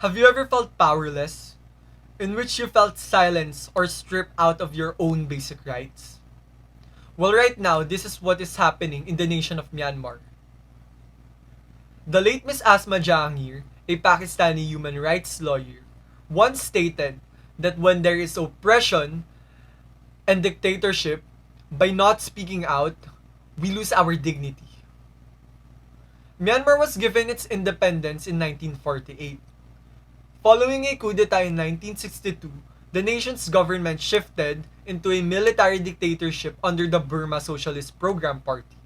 Have you ever felt powerless? In which you felt silenced or stripped out of your own basic rights? Well, right now, this is what is happening in the nation of Myanmar. The late Miss Asma Jahangir, a Pakistani human rights lawyer, once stated that when there is oppression and dictatorship, by not speaking out, we lose our dignity. Myanmar was given its independence in 1948. Following a coup d'etat in 1962, the nation's government shifted into a military dictatorship under the Burma Socialist Program Party.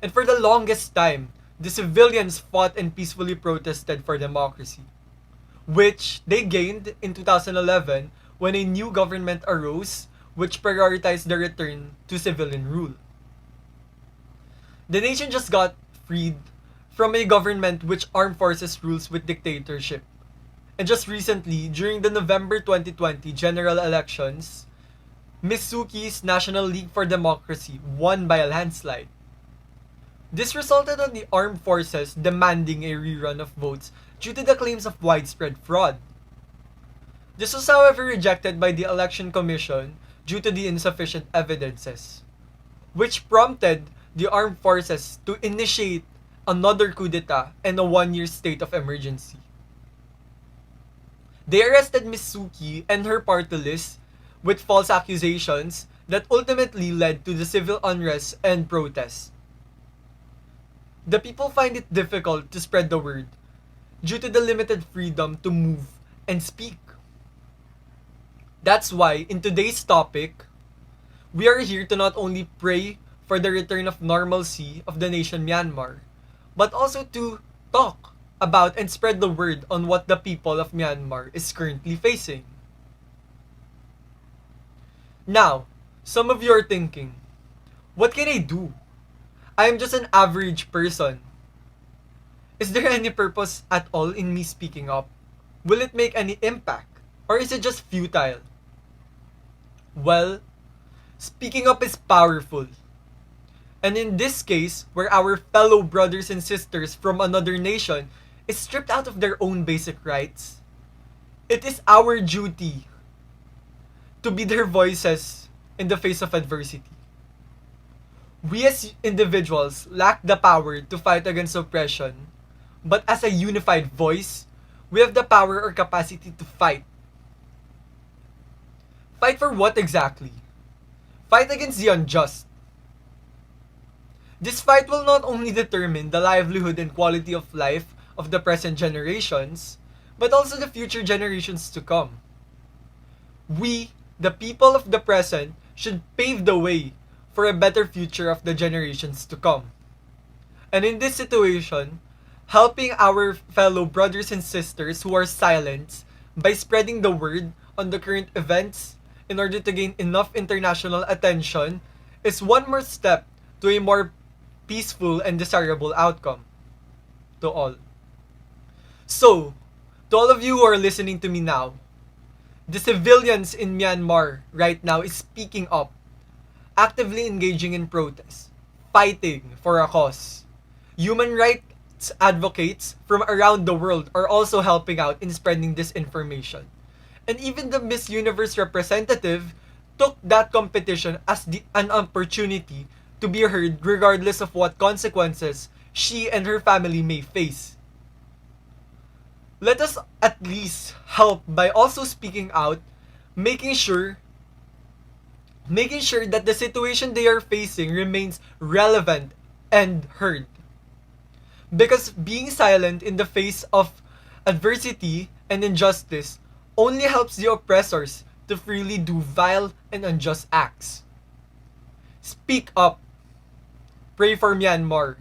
And for the longest time, the civilians fought and peacefully protested for democracy, which they gained in 2011 when a new government arose which prioritized the return to civilian rule. The nation just got freed from a government which armed forces rules with dictatorship. And just recently, during the November 2020 general elections, Ms. Suki's National League for Democracy won by a landslide. This resulted on the armed forces demanding a rerun of votes due to the claims of widespread fraud. This was however rejected by the Election Commission due to the insufficient evidences, which prompted the armed forces to initiate another coup d'etat and a one-year state of emergency. They arrested Ms. Suki and her party list with false accusations that ultimately led to the civil unrest and protests. The people find it difficult to spread the word due to the limited freedom to move and speak. That's why, in today's topic, we are here to not only pray for the return of normalcy of the nation Myanmar, but also to talk about and spread the word on what the people of Myanmar is currently facing. Now, some of you are thinking, what can I do? I am just an average person. Is there any purpose at all in me speaking up? Will it make any impact? Or is it just futile? Well, speaking up is powerful. And in this case, where our fellow brothers and sisters from another nation is stripped out of their own basic rights, it is our duty to be their voices in the face of adversity. We as individuals lack the power to fight against oppression, but as a unified voice, we have the power or capacity to fight. Fight for what exactly? Fight against the unjust. This fight will not only determine the livelihood and quality of life of the present generations, but also the future generations to come. We, the people of the present, should pave the way for a better future of the generations to come. And in this situation, helping our fellow brothers and sisters who are silent by spreading the word on the current events in order to gain enough international attention is one more step to a more peaceful and desirable outcome to all. So, to all of you who are listening to me now, the civilians in Myanmar right now is speaking up, actively engaging in protests, fighting for a cause. Human rights advocates from around the world are also helping out in spreading this information. And even the Miss Universe representative took that competition as an opportunity to be heard regardless of what consequences she and her family may face. Let us at least help by also speaking out, making sure that the situation they are facing remains relevant and heard. Because being silent in the face of adversity and injustice only helps the oppressors to freely do vile and unjust acts. Speak up. Pray for Myanmar.